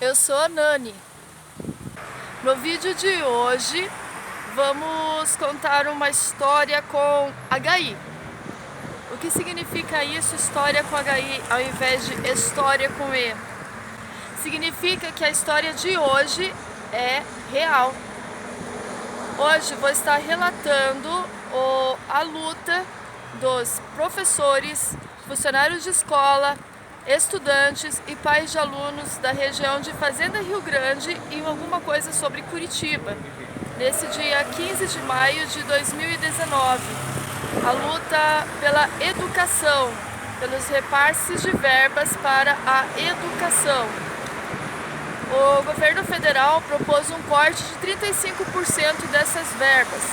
eu sou a Nani. No vídeo de hoje vamos contar uma história com HI. O que significa isso, história com HI, ao invés de história com E? Significa que a história de hoje é real. Hoje vou estar relatando a luta dos professores, funcionários de escola, estudantes e pais de alunos da região de Fazenda Rio Grande e alguma coisa sobre Curitiba, nesse dia 15 de maio de 2019. A luta pela educação, pelos repasses de verbas para a educação. O governo federal propôs um corte de 35% dessas verbas,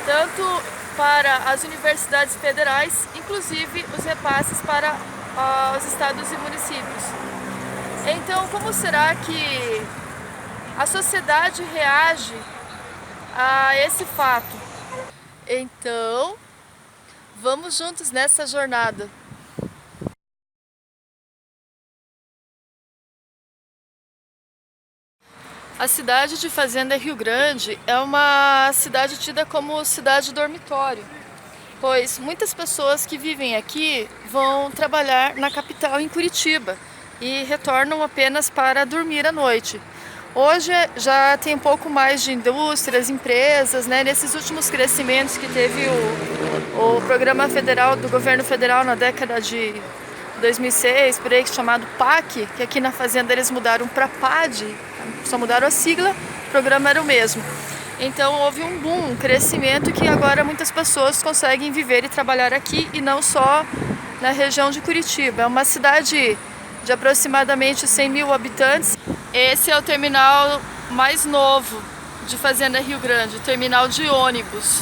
tanto para as universidades federais, inclusive os repasses para os estados e municípios. Então, como será que a sociedade reage a esse fato? Então, vamos juntos nessa jornada. A cidade de Fazenda Rio Grande é uma cidade tida como cidade dormitório, pois muitas pessoas que vivem aqui vão trabalhar na capital, em Curitiba, e retornam apenas para dormir à noite. Hoje já tem um pouco mais de indústrias, empresas, né? Nesses últimos crescimentos que teve o programa federal do governo federal na década de 2006, por aí, chamado PAC, que aqui na Fazenda eles mudaram para PAD, só mudaram a sigla, o programa era o mesmo. Então houve um boom, um crescimento que agora muitas pessoas conseguem viver e trabalhar aqui e não só na região de Curitiba. É uma cidade de aproximadamente 100 mil habitantes. Esse é o terminal mais novo de Fazenda Rio Grande, o terminal de ônibus.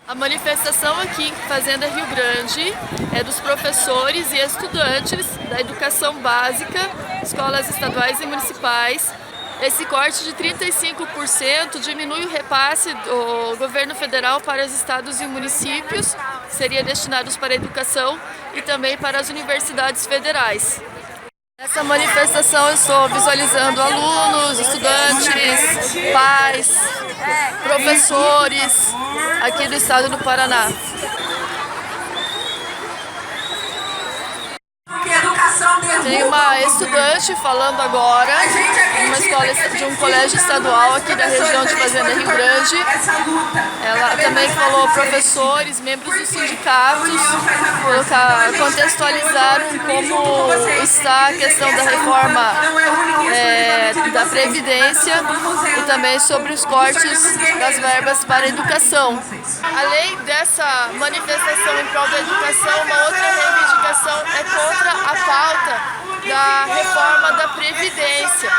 A manifestação aqui em Fazenda Rio Grande é dos professores e estudantes da educação básica, escolas estaduais e municipais. Esse corte de 35% diminui o repasse do governo federal para os estados e municípios, que seriam destinados para a educação, e também para as universidades federais. Nessa manifestação eu estou visualizando alunos, estudantes, pais, professores aqui do estado do Paraná. Tem uma estudante falando agora de um colégio estadual aqui da região de Fazenda Rio Grande. Ela também falou professores, membros dos sindicatos, contextualizaram como está a questão da reforma da Previdência e também sobre os cortes das verbas para a educação. Além dessa manifestação em prol da educação, uma outra reivindicação é contra a pauta da reforma da Previdência.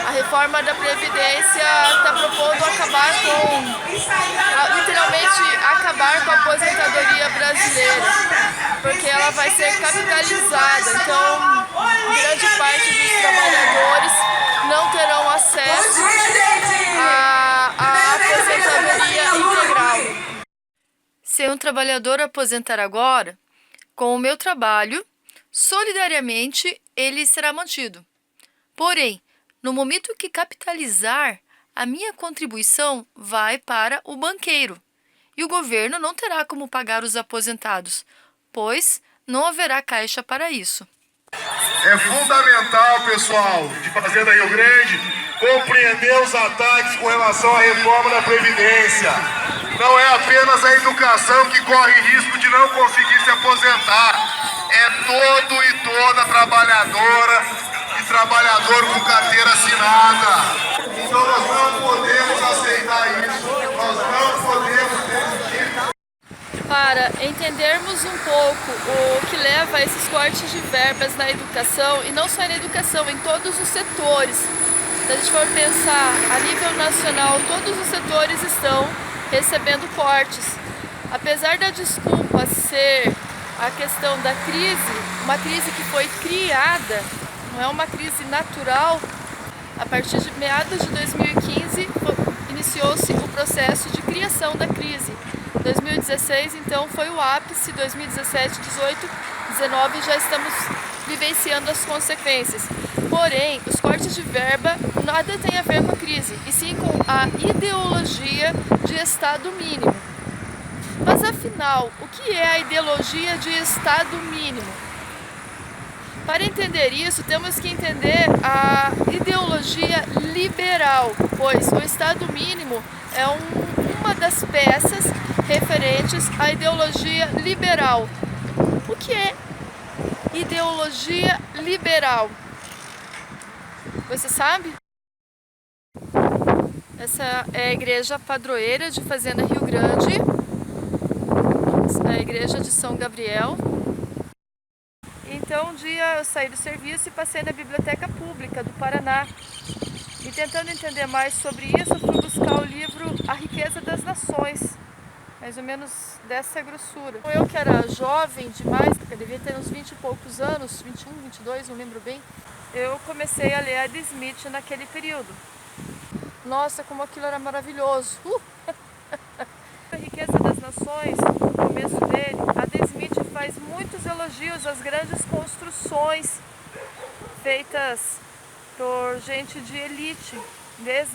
A reforma da Previdência está propondo acabar literalmente acabar com a aposentadoria brasileira, porque ela vai ser capitalizada, então grande parte dos trabalhadores não terão acesso à aposentadoria integral. Se um trabalhador aposentar agora, com o meu trabalho, solidariamente ele será mantido. Porém, no momento que capitalizar, a minha contribuição vai para o banqueiro e o governo não terá como pagar os aposentados, pois não haverá caixa para isso. É fundamental, pessoal, de Fazenda Rio Grande, compreender os ataques com relação à reforma da Previdência. Não é apenas a educação que corre risco de não conseguir se aposentar, é todo e toda trabalhadora e trabalhador com carteira assinada. Então nós não podemos aceitar isso, nós não podemos permitir. Para entendermos um pouco o que leva a esses cortes de verbas na educação, e não só na educação, em todos os setores. Se a gente for pensar a nível nacional, todos os setores estão recebendo cortes. Apesar da desculpa ser a questão da crise, uma crise que foi criada, não é uma crise natural, a partir de meados de 2015 iniciou-se o processo de criação da crise. 2016, então, foi o ápice se 2017, 18, 19 já estamos vivenciando as consequências. Porém, os cortes de verba nada tem a ver com a crise, e sim com a ideologia de Estado mínimo. Mas afinal, o que é a ideologia de Estado mínimo? Para entender isso, temos que entender a ideologia liberal, pois o Estado mínimo é uma das peças referentes à ideologia liberal. O que é ideologia liberal? Você sabe? Essa é a igreja padroeira de Fazenda Rio Grande, a igreja de São Gabriel. Então um dia eu saí do serviço e passei na Biblioteca Pública do Paraná. E tentando entender mais sobre isso, eu fui buscar o livro A Riqueza das Nações, mais ou menos dessa grossura. Eu que era jovem demais, porque eu devia ter uns 20 e poucos anos, 21, 22, não lembro bem, eu comecei a ler Adam Smith naquele período. Nossa, como aquilo era maravilhoso! A Riqueza das Nações, no começo dele, Adam Smith faz muitos elogios às grandes construções feitas por gente de elite, desde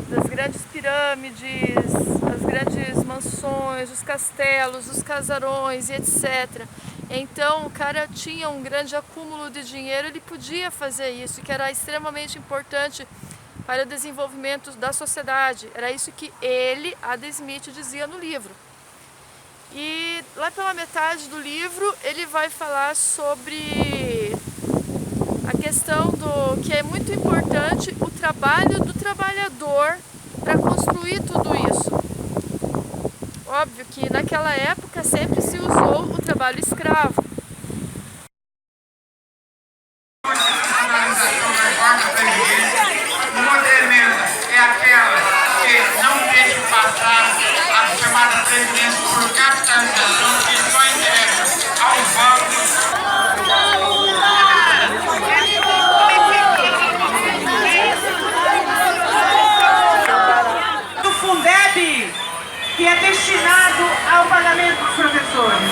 das grandes pirâmides, as grandes mansões, os castelos, os casarões e etc. Então o cara tinha um grande acúmulo de dinheiro, ele podia fazer isso, que era extremamente importante para o desenvolvimento da sociedade. Era isso que ele, Adam Smith, dizia no livro. E lá pela metade do livro ele vai falar sobre a questão do que é muito importante o trabalho do trabalhador para construir tudo isso. Óbvio que naquela época sempre se usou o trabalho escravo. Uma emenda é aquela que não deixa passar a chamada previdência por capitalização, que só interessa aos bancos. Do Fundeb, que é destinado ao pagamento dos professores.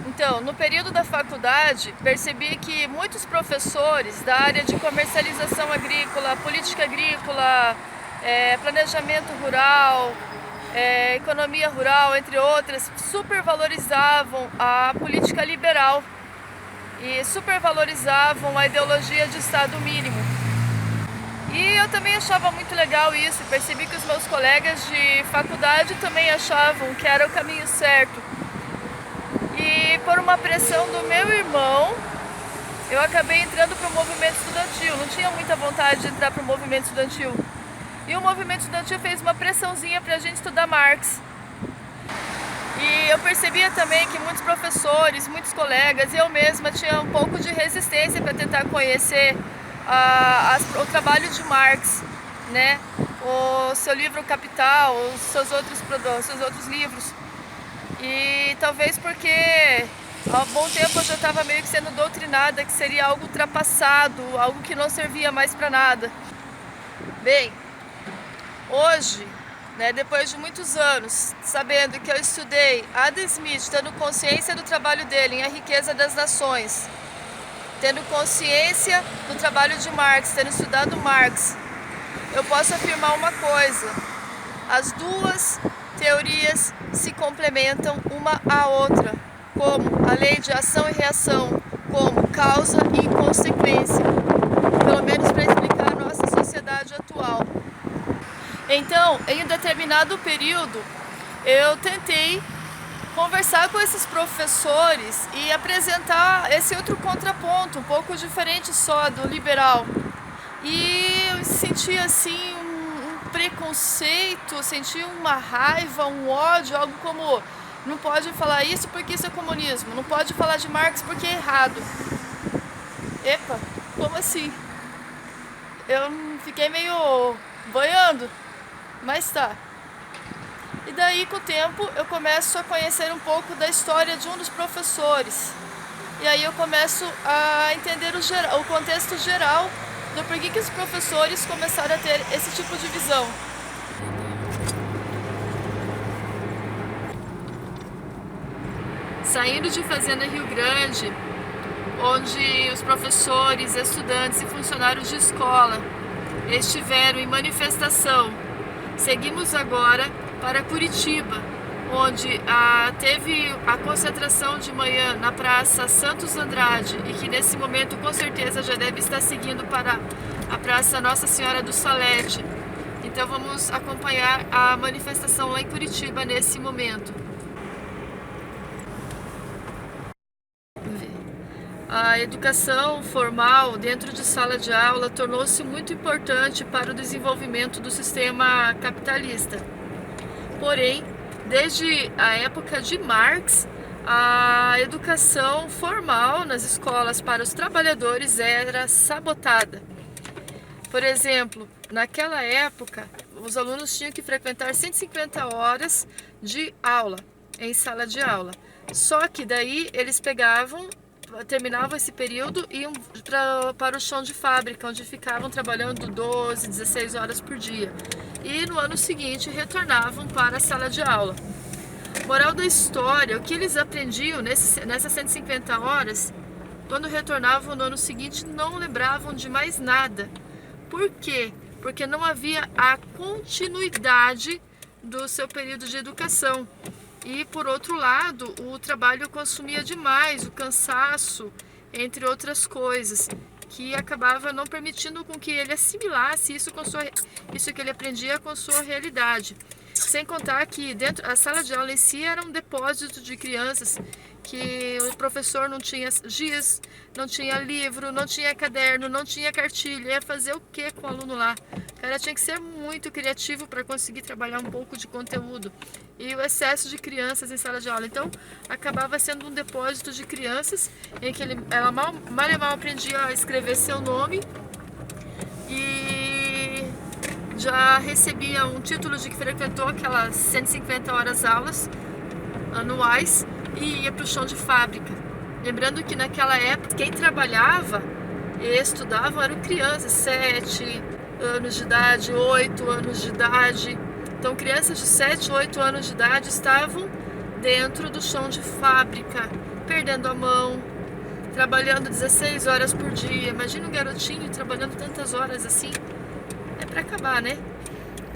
Então, no período da faculdade, percebi que muitos professores da área de comercialização agrícola, política agrícola, planejamento rural, economia rural, entre outras, supervalorizavam a política liberal e supervalorizavam a ideologia de Estado mínimo. E eu também achava muito legal isso, percebi que os meus colegas de faculdade também achavam que era o caminho certo. E por uma pressão do meu irmão, eu acabei entrando para o movimento estudantil. Não tinha muita vontade de entrar para o movimento estudantil. E o movimento estudantil fez uma pressãozinha para a gente estudar Marx. E eu percebia também que muitos professores, muitos colegas, eu mesma tinha um pouco de resistência para tentar conhecer o trabalho de Marx, né? O seu livro Capital, os seus outros livros. E talvez porque há bom tempo eu já estava meio que sendo doutrinada que seria algo ultrapassado, algo que não servia mais para nada. Bem, hoje, né, depois de muitos anos, sabendo que eu estudei Adam Smith, tendo consciência do trabalho dele em A Riqueza das Nações, tendo consciência do trabalho de Marx, tendo estudado Marx, eu posso afirmar uma coisa: as duas teorias se complementam uma à outra, como a lei de ação e reação, como causa e consequência, pelo menos para explicar a nossa sociedade atual. Então, em um determinado período, eu tentei conversar com esses professores e apresentar esse outro contraponto, um pouco diferente só do liberal. E eu senti assim um preconceito, senti uma raiva, um ódio, algo como: não pode falar isso porque isso é comunismo, não pode falar de Marx porque é errado. Epa, como assim? Eu fiquei meio boiando, mas tá. E daí, com o tempo, eu começo a conhecer um pouco da história de um dos professores. E aí eu começo a entender o contexto geral do porquê que os professores começaram a ter esse tipo de visão. Saindo de Fazenda Rio Grande, onde os professores, estudantes e funcionários de escola estiveram em manifestação, seguimos agora para Curitiba, onde teve a concentração de manhã na Praça Santos Andrade e que nesse momento com certeza já deve estar seguindo para a Praça Nossa Senhora do Salete. Então vamos acompanhar a manifestação lá em Curitiba nesse momento. A educação formal dentro de sala de aula tornou-se muito importante para o desenvolvimento do sistema capitalista. Porém, desde a época de Marx, a educação formal nas escolas para os trabalhadores era sabotada. Por exemplo, naquela época, os alunos tinham que frequentar 150 horas de aula, em sala de aula. Só que daí eles terminavam esse período e iam para o chão de fábrica, onde ficavam trabalhando 12, 16 horas por dia. E no ano seguinte retornavam para a sala de aula. Moral da história, o que eles aprendiam nessas 150 horas, quando retornavam no ano seguinte, não lembravam de mais nada. Por quê? Porque não havia a continuidade do seu período de educação. E, por outro lado, o trabalho consumia demais, o cansaço, entre outras coisas, que acabava não permitindo com que ele assimilasse isso que ele aprendia com sua realidade. Sem contar que a sala de aula em si era um depósito de crianças, que o professor não tinha giz, não tinha livro, não tinha caderno, não tinha cartilha. Ia fazer o que com o aluno lá? O cara tinha que ser muito criativo para conseguir trabalhar um pouco de conteúdo. E o excesso de crianças em sala de aula. Então, acabava sendo um depósito de crianças em que ela mal e mal aprendia a escrever seu nome e já recebia um título de que frequentou aquelas 150 horas aulas anuais e ia para o chão de fábrica. Lembrando que naquela época quem trabalhava e estudava eram crianças, 7 anos de idade, 8 anos de idade. Então crianças de 7, 8 anos de idade estavam dentro do chão de fábrica, perdendo a mão, trabalhando 16 horas por dia. Imagina um garotinho trabalhando tantas horas assim. É para acabar, né?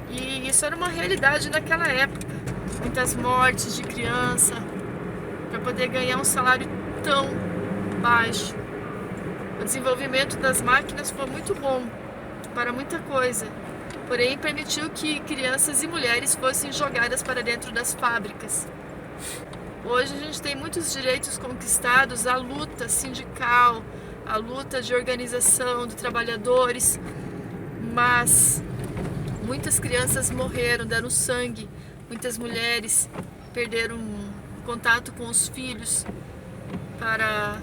E isso era uma realidade naquela época. Muitas mortes de criança para poder ganhar um salário tão baixo. O desenvolvimento das máquinas foi muito bom para muita coisa, porém permitiu que crianças e mulheres fossem jogadas para dentro das fábricas. Hoje a gente tem muitos direitos conquistados, a luta sindical, a luta de organização de trabalhadores, mas muitas crianças morreram, deram sangue, muitas mulheres perderam contato com os filhos para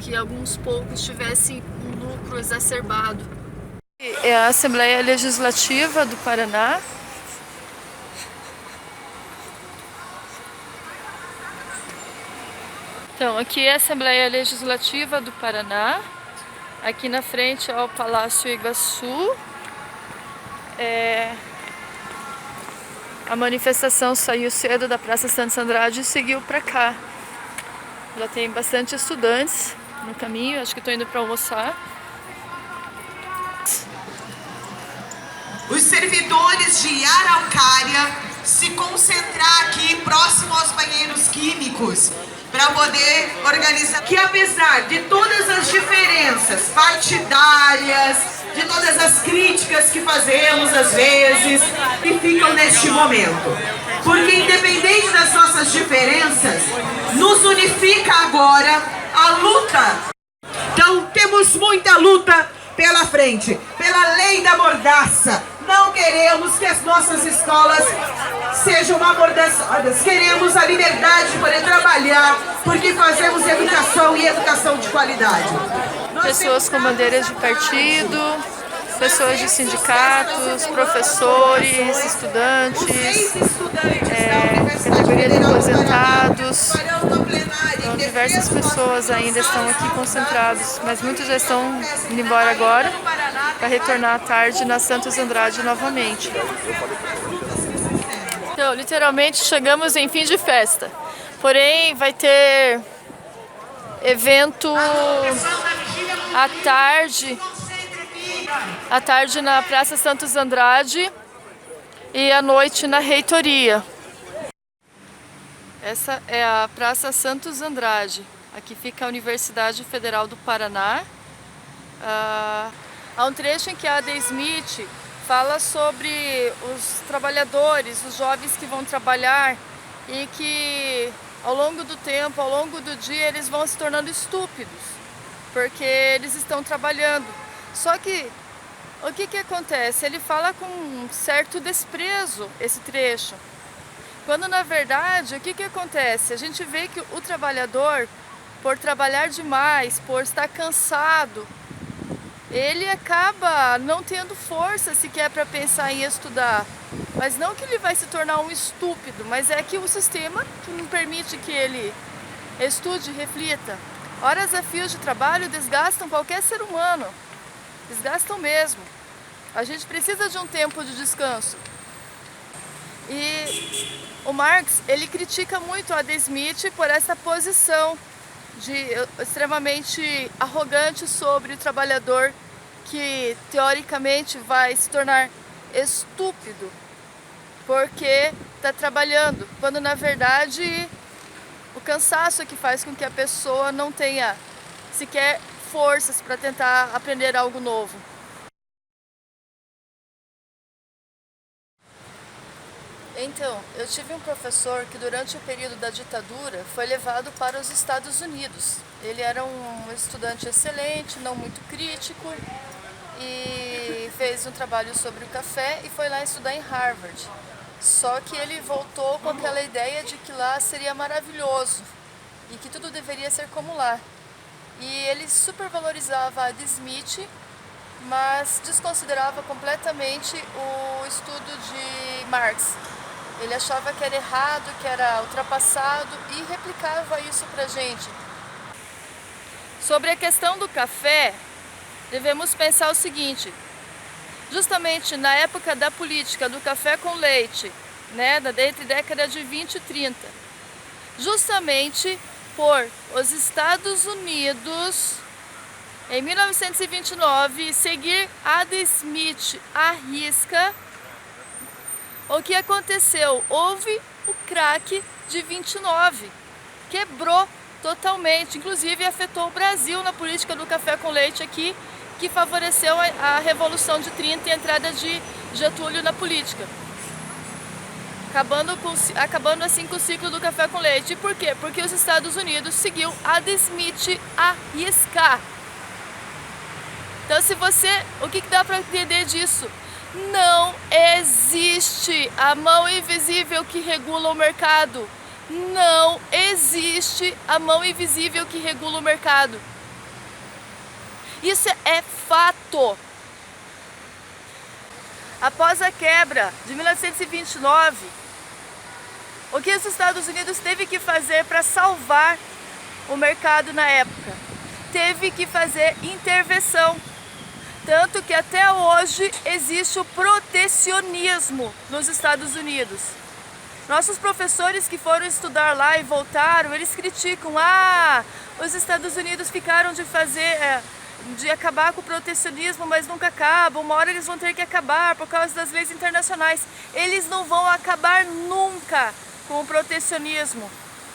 que alguns poucos tivessem um lucro exacerbado. É a Assembleia Legislativa do Paraná. Então, aqui é a Assembleia Legislativa do Paraná. Aqui na frente é o Palácio Iguaçu. A manifestação saiu cedo da Praça Santos Andrade e seguiu para cá. Já tem bastante estudantes no caminho, acho que estou indo para almoçar. Os servidores de Araucária se concentrar aqui próximo aos banheiros químicos para poder organizar. Que apesar de todas as diferenças partidárias, de todas as críticas que fazemos às vezes, que ficam neste momento. Porque independente das nossas diferenças, nos unifica agora a luta. Então temos muita luta pela frente, pela lei da mordaça. Não queremos que as nossas escolas sejam amordaçadas. Queremos a liberdade de poder trabalhar, porque fazemos educação e educação de qualidade. Pessoas com bandeiras de partido, pessoas de sindicatos, professores, estudantes, categoria de aposentados. Então, diversas pessoas ainda estão aqui concentradas, mas muitos já estão indo embora agora. para retornar à tarde na Santos Andrade novamente. Então, literalmente chegamos em fim de festa. Porém, vai ter evento à tarde na Praça Santos Andrade e à noite na Reitoria. Essa é a Praça Santos Andrade. Aqui fica a Universidade Federal do Paraná. Há um trecho em que a Ada Smith fala sobre os trabalhadores, os jovens que vão trabalhar e que ao longo do tempo, ao longo do dia, eles vão se tornando estúpidos, porque eles estão trabalhando. Só que o que acontece? Ele fala com um certo desprezo esse trecho. Quando na verdade, o que acontece? A gente vê que o trabalhador, por trabalhar demais, por estar cansado, ele acaba não tendo força sequer para pensar em estudar. Mas não que ele vai se tornar um estúpido, mas é que o sistema que não permite que ele estude e reflita. Horas a fio de trabalho desgastam qualquer ser humano. Desgastam mesmo. A gente precisa de um tempo de descanso. E o Marx, ele critica muito a Ada Smith por essa posição extremamente arrogante sobre o trabalhador que teoricamente vai se tornar estúpido porque está trabalhando, quando na verdade o cansaço é que faz com que a pessoa não tenha sequer forças para tentar aprender algo novo. Então, eu tive um professor que durante o período da ditadura foi levado para os Estados Unidos. Ele era um estudante excelente, não muito crítico, e fez um trabalho sobre o café e foi lá estudar em Harvard. Só que ele voltou com aquela ideia de que lá seria maravilhoso e que tudo deveria ser como lá. E ele supervalorizava a Ada Smith, mas desconsiderava completamente o estudo de Marx. Ele achava que era errado, que era ultrapassado e replicava isso pra gente. Sobre a questão do café, devemos pensar o seguinte: justamente na época da política do café com leite, né, entre década de 20 e 30, justamente por os Estados Unidos, em 1929, seguir Ada Smith à risca, o que aconteceu? Houve o crack de 29, quebrou totalmente, inclusive afetou o Brasil na política do café com leite aqui, que favoreceu a Revolução de 30 e a entrada de Getúlio na política. Acabando assim com o ciclo do café com leite. E por quê? Porque os Estados Unidos seguiu Ada Smith à risca. Então o que dá para entender disso? Não existe a mão invisível que regula o mercado. Não existe a mão invisível que regula o mercado. Isso é fato. Após a quebra de 1929, o que os Estados Unidos teve que fazer para salvar o mercado na época? Teve que fazer intervenção. Tanto que até hoje existe o protecionismo nos Estados Unidos. Nossos professores que foram estudar lá e voltaram, eles criticam: os Estados Unidos ficaram de acabar com o protecionismo, mas nunca acabam. Uma hora eles vão ter que acabar por causa das leis internacionais. Eles não vão acabar nunca com o protecionismo,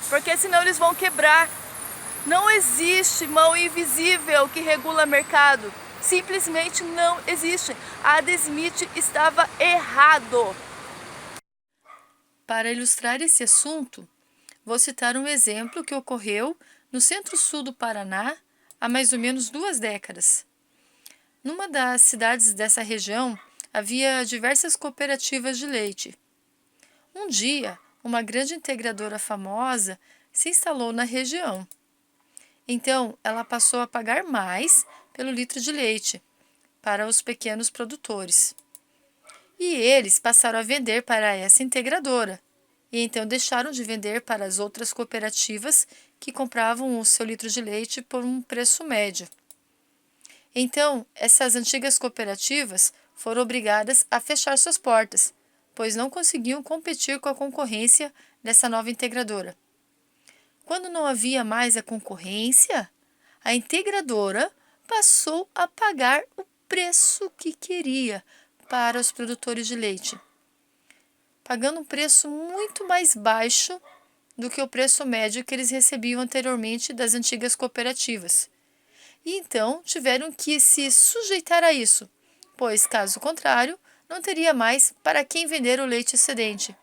porque senão eles vão quebrar. Não existe mão invisível que regula mercado. Simplesmente não existe. Ada Smith estava errado. Para ilustrar esse assunto, vou citar um exemplo que ocorreu no centro-sul do Paraná há mais ou menos 2 décadas. Numa das cidades dessa região, havia diversas cooperativas de leite. Um dia, uma grande integradora famosa se instalou na região. Então, ela passou a pagar mais pelo litro de leite para os pequenos produtores. E eles passaram a vender para essa integradora, e então deixaram de vender para as outras cooperativas que compravam o seu litro de leite por um preço médio. Então, essas antigas cooperativas foram obrigadas a fechar suas portas, pois não conseguiam competir com a concorrência dessa nova integradora. Quando não havia mais a concorrência, a integradora passou a pagar o preço que queria para os produtores de leite, pagando um preço muito mais baixo do que o preço médio que eles recebiam anteriormente das antigas cooperativas. E então tiveram que se sujeitar a isso, pois, caso contrário, não teria mais para quem vender o leite excedente.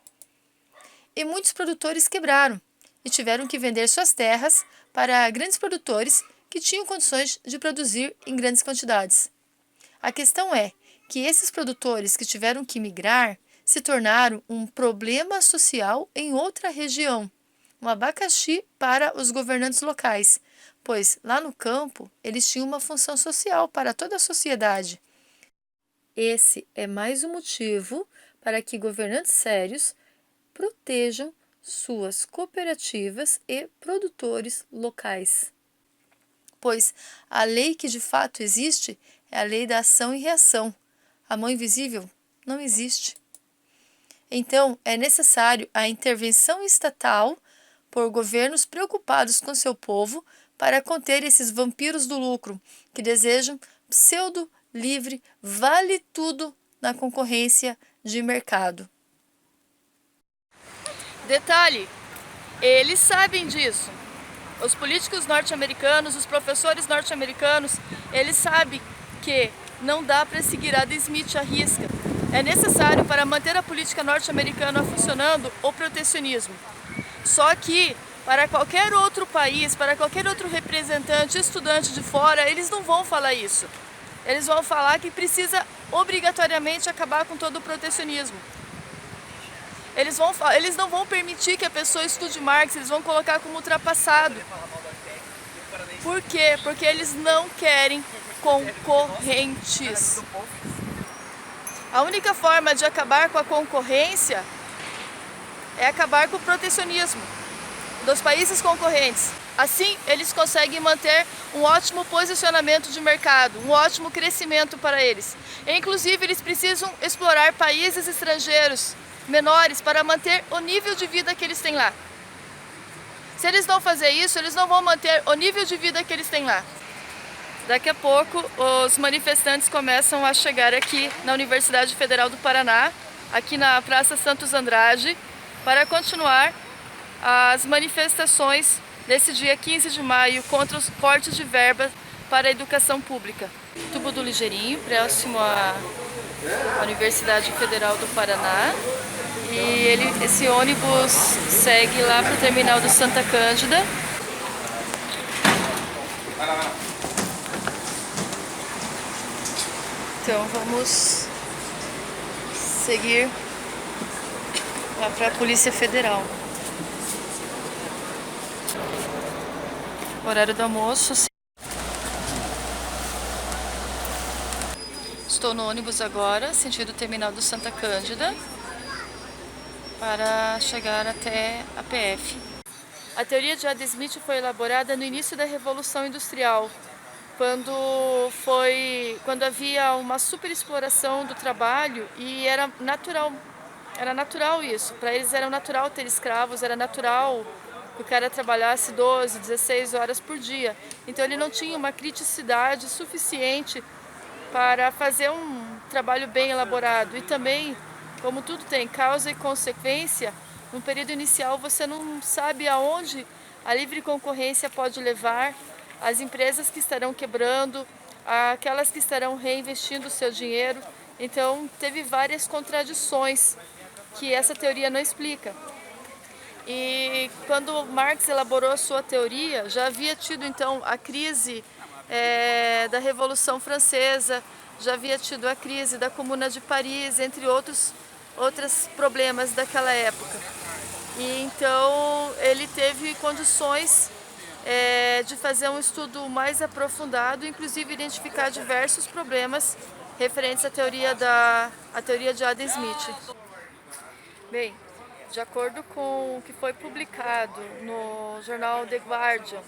E muitos produtores quebraram e tiveram que vender suas terras para grandes produtores que tinham condições de produzir em grandes quantidades. A questão é que esses produtores que tiveram que migrar se tornaram um problema social em outra região, um abacaxi para os governantes locais, pois lá no campo eles tinham uma função social para toda a sociedade. Esse é mais um motivo para que governantes sérios protejam suas cooperativas e produtores locais. Pois a lei que de fato existe é a lei da ação e reação. A mão invisível não existe. Então, é necessário a intervenção estatal por governos preocupados com seu povo para conter esses vampiros do lucro que desejam pseudo-livre, vale tudo na concorrência de mercado. Detalhe, eles sabem disso. Os políticos norte-americanos, os professores norte-americanos, eles sabem que não dá para seguir Adam Smith à risca. É necessário para manter a política norte-americana funcionando o protecionismo. Só que para qualquer outro país, para qualquer outro representante, estudante de fora, eles não vão falar isso. Eles vão falar que precisa obrigatoriamente acabar com todo o protecionismo. Eles não vão permitir que a pessoa estude Marx, eles vão colocar como ultrapassado. Por quê? Porque eles não querem concorrentes. A única forma de acabar com a concorrência é acabar com o protecionismo dos países concorrentes. Assim, eles conseguem manter um ótimo posicionamento de mercado, um ótimo crescimento para eles. E, inclusive, eles precisam explorar países estrangeiros menores para manter o nível de vida que eles têm lá. Se eles não fazerem isso, eles não vão manter o nível de vida que eles têm lá. Daqui a pouco, os manifestantes começam a chegar aqui na Universidade Federal do Paraná, aqui na Praça Santos Andrade, para continuar as manifestações desse dia 15 de maio contra os cortes de verba para a educação pública. Tubo do Ligeirinho, próximo à Universidade Federal do Paraná. E esse ônibus segue lá para o terminal do Santa Cândida. Então vamos seguir lá para a Polícia Federal. Horário do almoço. Estou no ônibus agora, sentido terminal do Santa Cândida, para chegar até a PF. A teoria de Adam Smith foi elaborada no início da Revolução Industrial, quando havia uma superexploração do trabalho e era natural isso. Para eles era natural ter escravos, era natural que o cara trabalhasse 12, 16 horas por dia. Então ele não tinha uma criticidade suficiente para fazer um trabalho bem elaborado. E também, como tudo tem causa e consequência, no período inicial você não sabe aonde a livre concorrência pode levar as empresas que estarão quebrando, aquelas que estarão reinvestindo o seu dinheiro. Então teve várias contradições que essa teoria não explica. E quando Marx elaborou a sua teoria, já havia tido então a crise da Revolução Francesa, já havia tido a crise da Comuna de Paris, entre outros problemas daquela época. E então ele teve condições de fazer um estudo mais aprofundado, inclusive identificar diversos problemas referentes à teoria de Adam Smith. Bem, de acordo com o que foi publicado no jornal The Guardian,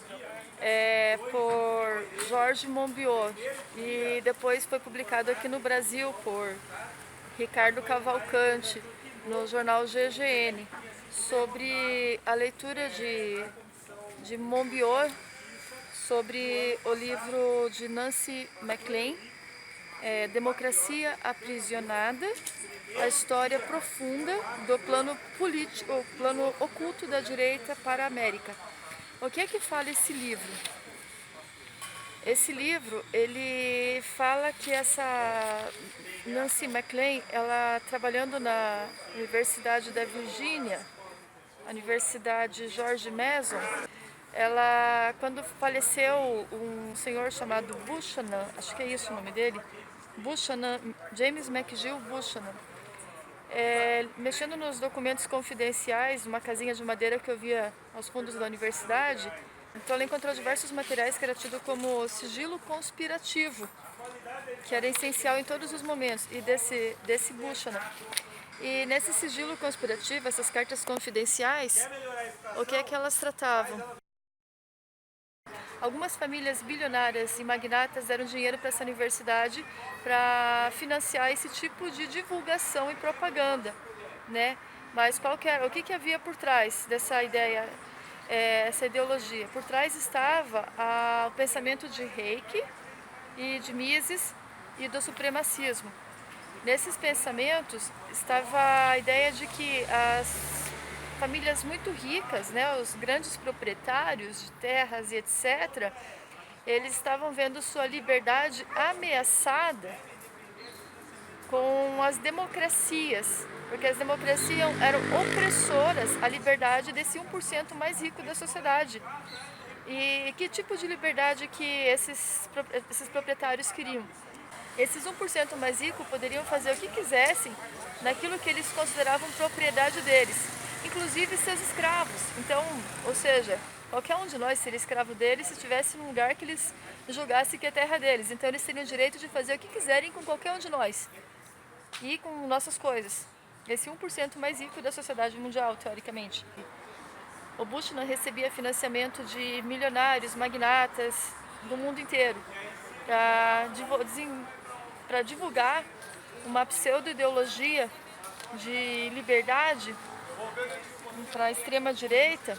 por Jorge Monbiot e depois foi publicado aqui no Brasil por Ricardo Cavalcante no jornal GGN, sobre a leitura de Monbiot sobre o livro de Nancy MacLean, Democracia Aprisionada, a história profunda do plano político, o plano oculto da direita para a América. O que é que fala esse livro? Esse livro, ele fala que essa Nancy MacLean, ela trabalhando na Universidade da Virgínia, a Universidade George Mason, ela, quando faleceu um senhor chamado Buchanan, acho que é isso o nome dele, Buchanan, James McGill Buchanan, mexendo nos documentos confidenciais, uma casinha de madeira que eu via aos fundos da universidade, então ela encontrou diversos materiais que era tido como sigilo conspirativo, que era essencial em todos os momentos, e desse Buchanan. E nesse sigilo conspirativo, essas cartas confidenciais, o que é que elas tratavam? Algumas famílias bilionárias e magnatas deram dinheiro para essa universidade para financiar esse tipo de divulgação e propaganda, né? Mas o que havia por trás dessa ideia, essa ideologia? Por trás estava o pensamento de Reiki e de Mises e do supremacismo. Nesses pensamentos estava a ideia de que as famílias muito ricas, né, os grandes proprietários de terras e etc., eles estavam vendo sua liberdade ameaçada com as democracias, porque as democracias eram opressoras à liberdade desse 1% mais rico da sociedade. E que tipo de liberdade que esses proprietários queriam? Esses 1% mais ricos poderiam fazer o que quisessem naquilo que eles consideravam propriedade deles, inclusive seus escravos. Então, ou seja, qualquer um de nós seria escravo deles se estivesse num lugar que eles julgassem que é terra deles. Então eles teriam o direito de fazer o que quiserem com qualquer um de nós e com nossas coisas. Esse 1% mais rico da sociedade mundial, teoricamente. O Buchanan recebia financiamento de milionários, magnatas do mundo inteiro para divulgar uma pseudo-ideologia de liberdade para a extrema-direita,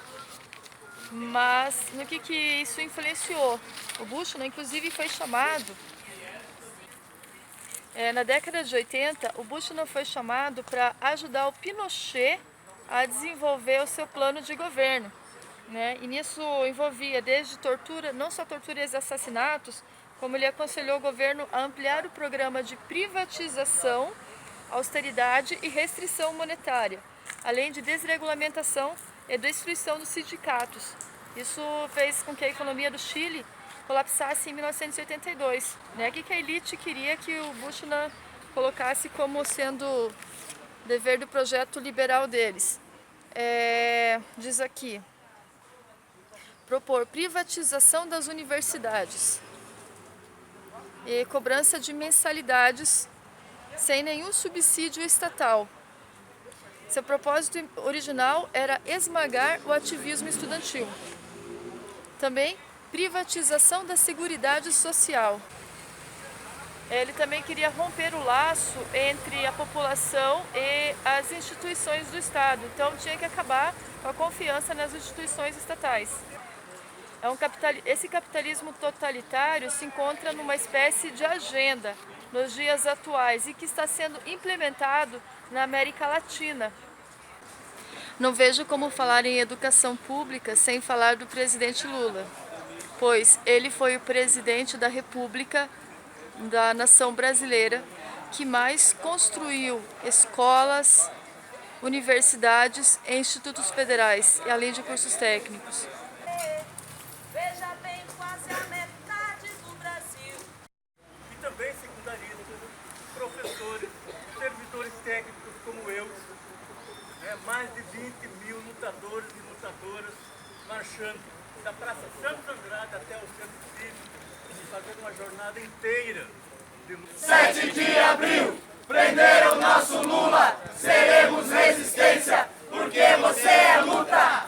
mas no que isso influenciou? O Buchanan, inclusive, foi chamado, na década de 80, o Buchanan foi chamado para ajudar o Pinochet a desenvolver o seu plano de governo, né? E nisso envolvia desde tortura, não só torturas e assassinatos, como ele aconselhou o governo a ampliar o programa de privatização, austeridade e restrição monetária, além de desregulamentação e destruição dos sindicatos. Isso fez com que a economia do Chile colapsasse em 1982. Né? O que a elite queria que o Buchanan colocasse como sendo dever do projeto liberal deles? Diz aqui, propor privatização das universidades e cobrança de mensalidades sem nenhum subsídio estatal. Seu propósito original era esmagar o ativismo estudantil. Também privatização da Seguridade Social. Ele também queria romper o laço entre a população e as instituições do Estado. Então tinha que acabar com a confiança nas instituições estatais. Esse capitalismo totalitário se encontra numa espécie de agenda nos dias atuais e que está sendo implementado na América Latina. Não vejo como falar em educação pública sem falar do presidente Lula, pois ele foi o presidente da República da nação brasileira que mais construiu escolas, universidades e institutos federais, além de cursos técnicos. Veja bem, quase a metade do Brasil. E também secundaristas, professores, servidores técnicos como eu, mais de 20 mil lutadores e lutadoras marchando da Praça Santos Andrade até o Centro Cívico, fazendo uma jornada inteira de luta. 7 de abril, prenderam nosso Lula, seremos resistência, porque você é luta.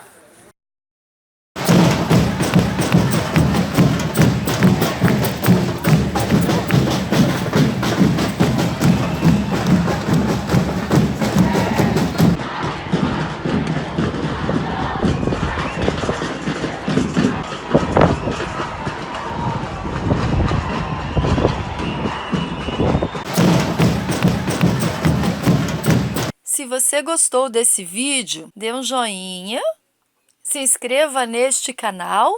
se você gostou desse vídeo, dê um joinha, se inscreva neste canal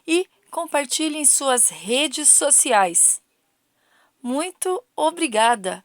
e compartilhe em suas redes sociais. Muito obrigada!